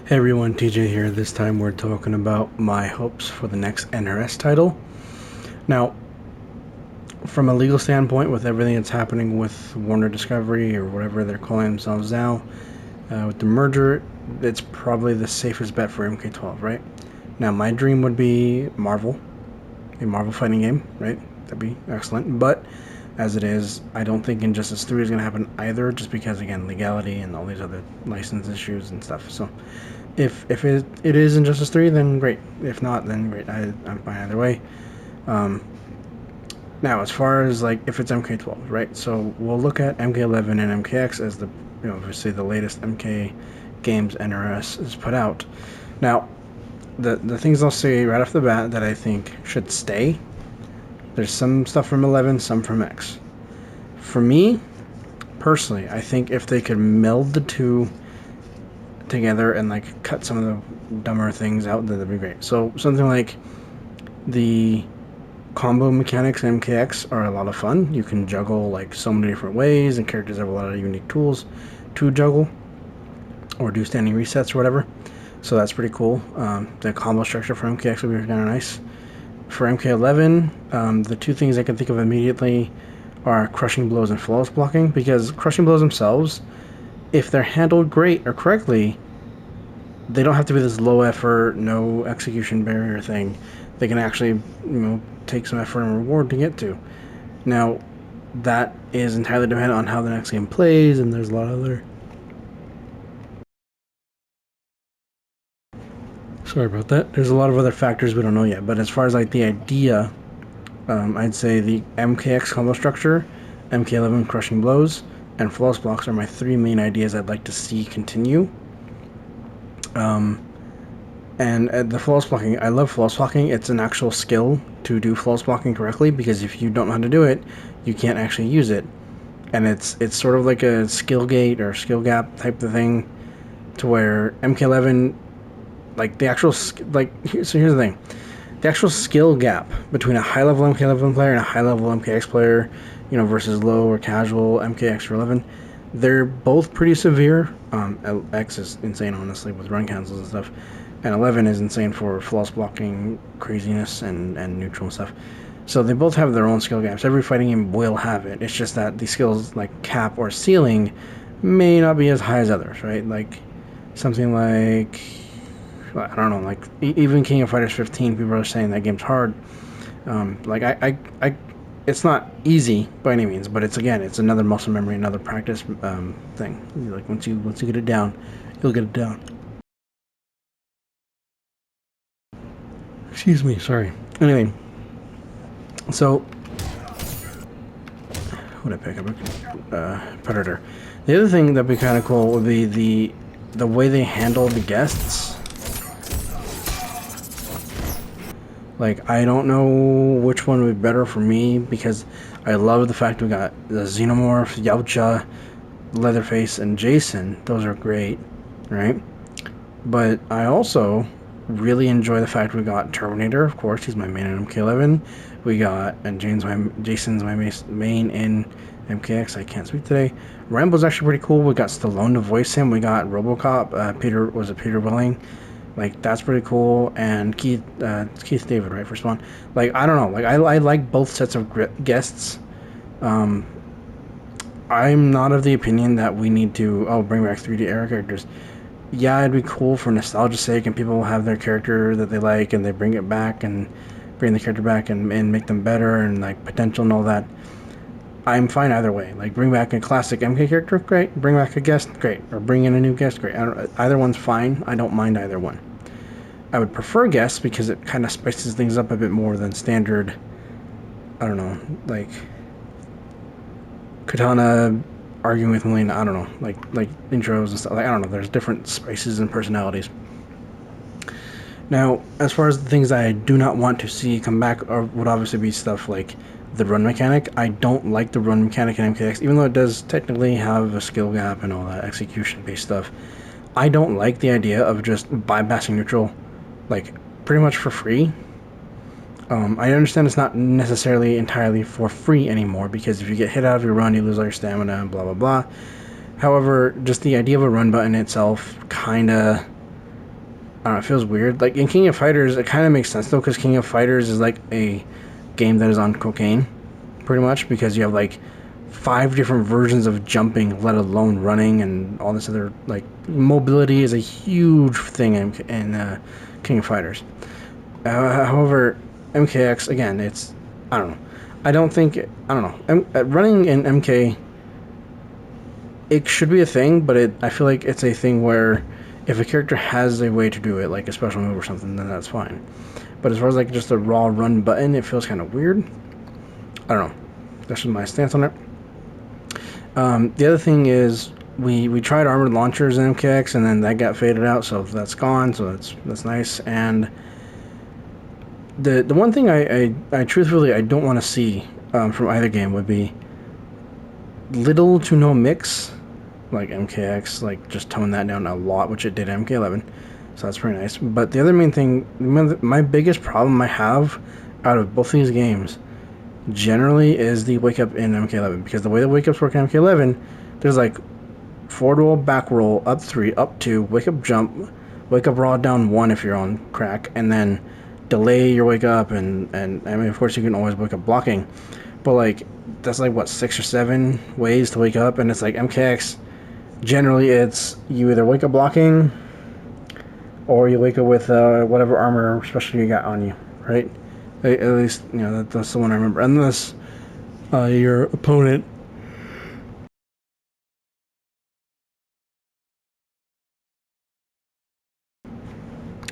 Hey everyone, TJ here. This time we're talking about my hopes for the next NRS title. Now, from a legal standpoint, with everything that's happening with Warner Discovery or whatever they're calling themselves now, with the merger, it's probably the safest bet for MK12, right? Now, my dream would be Marvel, a Marvel fighting game, right? That'd be excellent. But as it is, I don't think Injustice 3 is going to happen either, just because, again, legality and all these other license issues and stuff. So, if it is Injustice 3, then great. If not, then great. I'm fine either way. Um, Now, as far as like if it's MK12, right? So we'll look at MK11 and MKX as the, obviously the latest MK games NRS is put out. Now, the things I'll say right off the bat that I think should stay. There's some stuff from 11, some from X. For me, personally, I think if they could meld the two together and like cut some of the dumber things out, that'd be great. So something like the combo mechanics in MKX are a lot of fun. You can juggle like so many different ways, and characters have a lot of unique tools to juggle or do standing resets or whatever. So that's pretty cool. The combo structure for MKX would be kind of nice. For MK11, the two things I can think of immediately are crushing blows and flawless blocking, because crushing blows themselves, if they're handled great or correctly, they don't have to be this low effort, no execution barrier thing. They can actually, take some effort and reward to get to. Now, that is entirely dependent on how the next game plays, and there's a lot of other. Sorry about that. There's a lot of other factors we don't know yet, but as far as like the idea, I'd say the MKX combo structure, MK11 crushing blows, and flawless blocks are my three main ideas I'd like to see continue. And the flawless blocking, I love flawless blocking. It's an actual skill to do flawless blocking correctly, because if you don't know how to do it, you can't actually use it. And it's sort of like a skill gate or skill gap type of thing, to where MK11, like the actual, so here's the thing. The actual skill gap between a high-level MK11 player and a high-level MKX player, versus low or casual MKX or 11, they're both pretty severe. X is insane, honestly, with run cancels and stuff, and 11 is insane for flawless blocking craziness and neutral stuff. So they both have their own skill gaps. Every fighting game will have it. It's just that the skills like cap or ceiling may not be as high as others, right? Like something like, I don't know, like even King of Fighters 15, people are saying that game's hard. It's not easy by any means, but it's another muscle memory, another practice thing. Like once you get it down, you'll get it down. Excuse me, sorry. Anyway, so what did I pick up? Predator. The other thing that'd be kind of cool would be the way they handle the guests. Like, I don't know which one would be better for me, because I love the fact we got the Xenomorph, Yautja, Leatherface, and Jason. Those are great, right? But I also really enjoy the fact we got Terminator, of course, he's my main in MK11. We got, and Jason's my main in MKX, I can't speak today. Rambo's actually pretty cool. We got Stallone to voice him. We got RoboCop, Peter Welling. Like, that's pretty cool. And Keith David, right, for Spawn. Like, I don't know. Like, I like both sets of guests. I'm not of the opinion that we need to, bring back 3D era characters. Yeah, it'd be cool for nostalgia's sake, and people will have their character that they like, and they bring it back, and bring the character back, and make them better, and, like, potential and all that. I'm fine either way. Like, bring back a classic MK character, great. Bring back a guest, great. Or bring in a new guest, great. Either one's fine. I don't mind either one. I would prefer guests, because it kind of spices things up a bit more than standard, I don't know, like Katana arguing with Melina, I don't know, like intros and stuff. Like, I don't know, there's different spices and personalities. Now, as far as the things I do not want to see come back, would obviously be stuff like the run mechanic. I don't like the run mechanic in MKX, even though it does technically have a skill gap and all that execution-based stuff. I don't like the idea of just bypassing neutral, like, pretty much for free. I understand it's not necessarily entirely for free anymore, because if you get hit out of your run, you lose all your stamina and blah, blah, blah. However, just the idea of a run button itself kind of don't know, it feels weird. Like in King of Fighters, it kind of makes sense though, because King of Fighters is like a game that is on cocaine, pretty much, because you have like 5 different versions of jumping, let alone running, and all this other like mobility is a huge thing in King of Fighters. However, MKX again, it's I don't know. I don't think I don't know. Running in MK, it should be a thing, but I feel like it's a thing where if a character has a way to do it, like a special move or something, then that's fine. But as far as like just a raw run button, it feels kind of weird. I don't know. That's just my stance on it. The other thing is we tried armored launchers in MKX, and then that got faded out, so that's gone. So that's nice. And the one thing I truthfully I don't want to see from either game would be little to no mix, like MKX, like just tone that down a lot, which it did in MK11. So that's pretty nice. But the other main thing, my biggest problem I have out of both these games generally is the wake up in MK11, because the way the wake ups work in MK11, there's like forward roll, back roll, up 3, up 2, wake up jump, wake up raw down 1 if you're on crack, and then delay your wake up, and I mean of course you can always wake up blocking, but like that's like what 6 or 7 ways to wake up, and it's like MKX generally it's you either wake up blocking or you wake up with whatever armor special you got on you, right? At least, you know, that's the one I remember. Unless your opponent...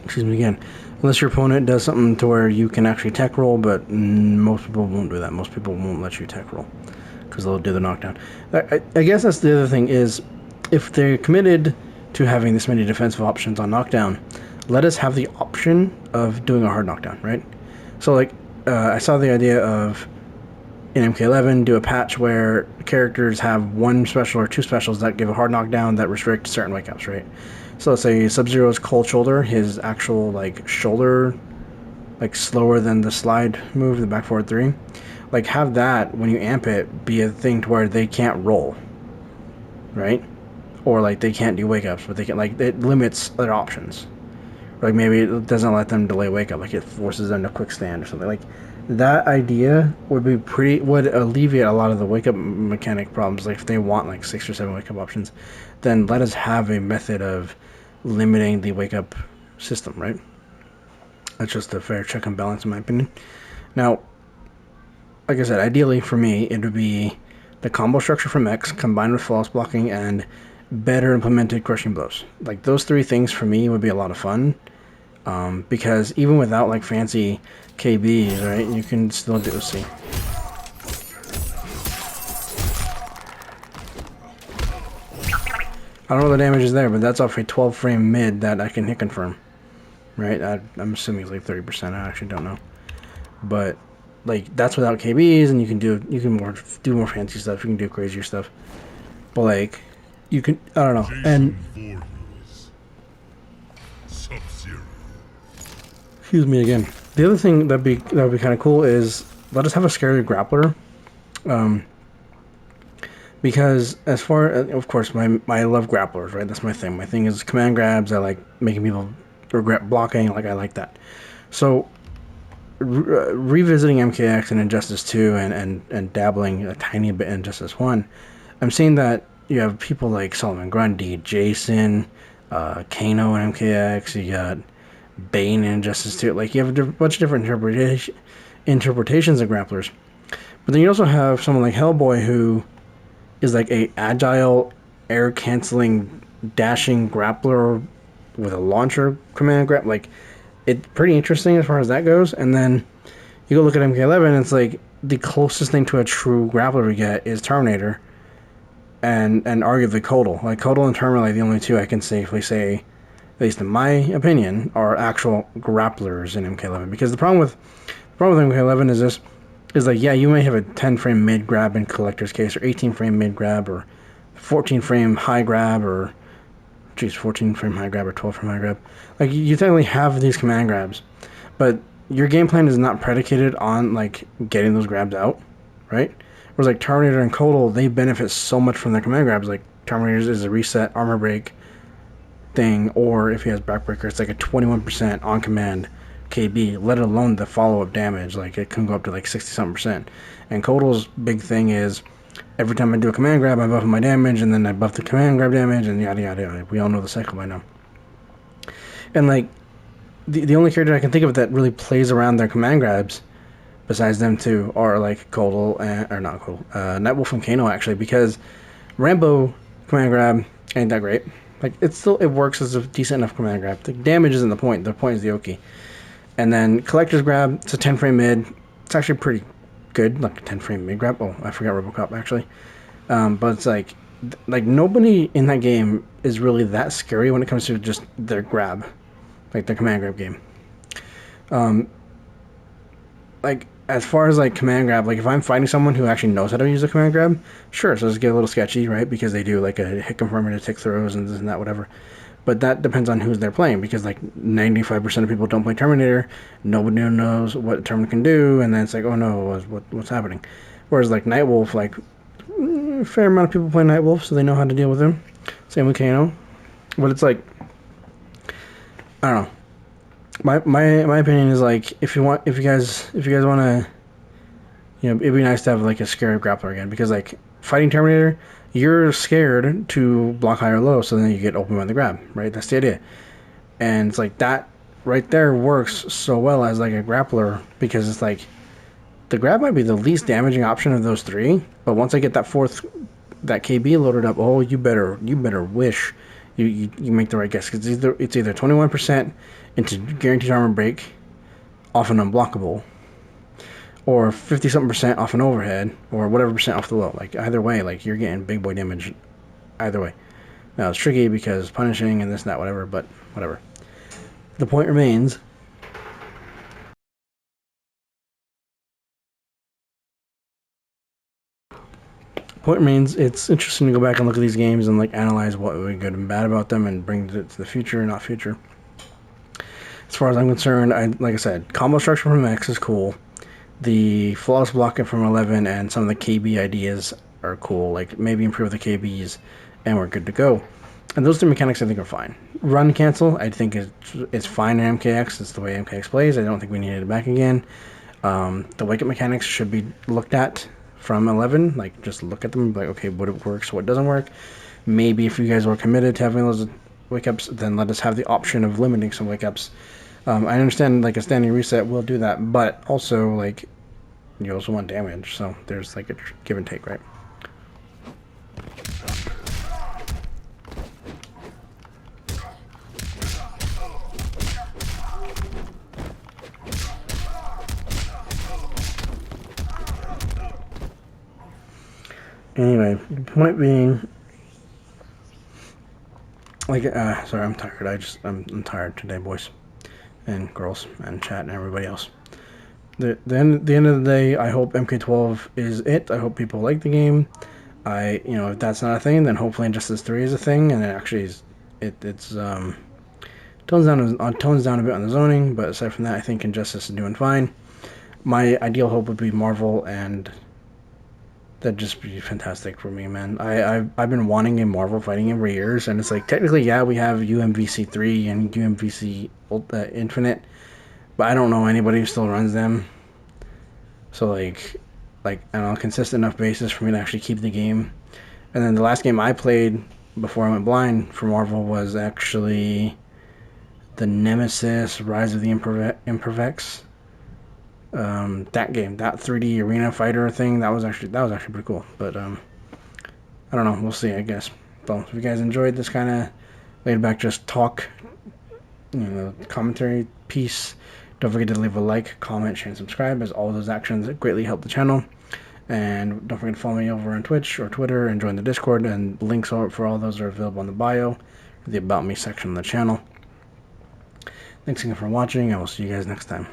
Excuse me again. Unless your opponent does something to where you can actually tech roll, but most people won't do that. Most people won't let you tech roll, because they'll do the knockdown. I guess that's the other thing is, if they're committed to having this many defensive options on knockdown, let us have the option of doing a hard knockdown, right? So like, I saw the idea of, in MK11, do a patch where characters have 1 special or 2 specials that give a hard knockdown that restrict certain wake ups, right? So let's say Sub-Zero's cold shoulder, his actual like shoulder, like slower than the slide move, the back forward 3. Like have that, when you amp it, be a thing to where they can't roll, right? Or like they can't do wake ups, but they can, like, it limits their options. Like maybe it doesn't let them delay wake up, like it forces them to quick stand or something. Like that idea would alleviate a lot of the wake up mechanic problems. Like if they want like 6 or 7 wake up options, then let us have a method of limiting the wake up system, right? That's just a fair check and balance in my opinion. Now, like I said, ideally for me it would be the combo structure from X combined with flawless blocking and better implemented crushing blows. Like those 3 things for me would be a lot of fun. Because even without like fancy KBs, right, you can still do see. I don't know what the damage is there, but that's off a 12 frame mid that I can hit confirm, right? I'm assuming it's like 30%. I actually don't know, but like that's without KBs, and you can do more fancy stuff. You can do crazier stuff, but like you can, I don't know, and. Excuse me again. The other thing that would be kind of cool is let us have a scary grappler, because as far as, of course, I love grapplers, right? That's my thing. My thing is command grabs. I like making people regret blocking. Like I like that. So revisiting MKX and Injustice 2 and dabbling a tiny bit in Injustice 1, I'm seeing that you have people like Solomon Grundy, Jason, Kano in MKX. You got Bane and Injustice 2. Like you have a bunch of different interpretations of grapplers, but then you also have someone like Hellboy, who is like a agile, air canceling, dashing grappler with a launcher command grab. Like it's pretty interesting as far as that goes. And then you go look at MK11, it's like the closest thing to a true grappler we get is Terminator and arguably Kotal. Like Kotal and Terminator are like the only 2 I can safely say, at least in my opinion, are actual grapplers in MK11. Because the problem with MK11 is like, yeah, you may have a 10 frame mid grab in Collector's Case, or 18 frame mid grab, or 14 frame high grab, or 14 frame high grab, or 12 frame high grab. Like you technically have these command grabs, but your game plan is not predicated on like getting those grabs out, right? Whereas like Terminator and Kotal, they benefit so much from their command grabs. Like Terminator's is a reset, armor break, thing, or if he has backbreaker, it's like a 21% on command KB, let alone the follow-up damage. Like, it can go up to like 60-something%. And Kotal's big thing is, every time I do a command grab, I buff my damage, and then I buff the command grab damage, and yada yada yada. We all know the cycle by now. And like, the only character I can think of that really plays around their command grabs, besides them two, are like Kotal, or not Kotal, Nightwolf and Kano, actually, because Rambo command grab ain't that great. Like, it works as a decent enough command grab. The damage isn't the point. The point is the Oki. And then Collector's grab, it's a 10 frame mid. It's actually pretty good, like a 10 frame mid grab. Oh, I forgot Robocop actually. But it's like nobody in that game is really that scary when it comes to just their grab, like their command grab game. Like, as far as like command grab, like if I'm fighting someone who actually knows how to use a command grab, sure, so it's get a little sketchy, right? Because they do like a hit confirmer to tick throws and this and that, whatever. But that depends on who's they're playing, because like 95% of people don't play Terminator. Nobody knows what Terminator can do, and then it's like, oh no, what's happening? Whereas like Nightwolf, like a fair amount of people play Nightwolf, so they know how to deal with him. Same with Kano. But it's like, I don't know. My opinion is like, if you guys want to, it'd be nice to have like a scary grappler again, because like fighting Terminator, you're scared to block high or low, so then you get open by the grab, right? That's the idea. And it's like that right there works so well as like a grappler, because it's like the grab might be the least damaging option of those three, but once I get that that KB loaded up, oh, you better wish you make the right guess, because it's either 21% into guaranteed armor break off an unblockable, or 50-something% off an overhead, or whatever percent off the low. Like, either way, like, you're getting big boy damage either way. Now, it's tricky because punishing and this and that, whatever, but whatever. The point remains, it's interesting to go back and look at these games and like analyze what would be good and bad about them and bring it to the future, not future. As far as I'm concerned, like I said, combo structure from X is cool. The flawless blocking from 11 and some of the KB ideas are cool. Like, maybe improve the KBs and we're good to go. And those two mechanics I think are fine. Run cancel, I think it's fine in MKX. It's the way MKX plays. I don't think we needed it back again. The wake up mechanics should be looked at from 11. Like, just look at them, like, okay, what works, what doesn't work. Maybe if you guys were committed to having those wake ups, then let us have the option of limiting some wake ups. I understand like a standing reset will do that, but also like you also want damage, so there's like a give and take, right? Anyway, the point being, like, sorry, I'm tired. I'm tired today, boys and girls and chat and everybody else. The end of the day, I hope MK12 is it. I hope people like the game. If that's not a thing, then hopefully Injustice 3 is a thing, and it actually is. It's tones down a bit on the zoning, but aside from that, I think Injustice is doing fine. My ideal hope would be Marvel, and that'd just be fantastic for me, man. I've been wanting a Marvel fighting game for years, and it's like, technically, yeah, we have UMVC 3 and UMVC Infinite, but I don't know anybody who still runs them. So like I don't know, consistent enough basis for me to actually keep the game. And then the last game I played before I went blind for Marvel was actually the Nemesis Rise of the Imperfects. That game, that 3D arena fighter thing, that was actually pretty cool. But I don't know, we'll see, I guess. Well, if you guys enjoyed this kind of laid back just talk, commentary piece, don't forget to leave a like, comment, share, and subscribe, as all those actions greatly help the channel. And don't forget to follow me over on Twitch or Twitter and join the Discord, and links for all those are available in the bio, the About Me section of the channel. Thanks again for watching, and we'll see you guys next time.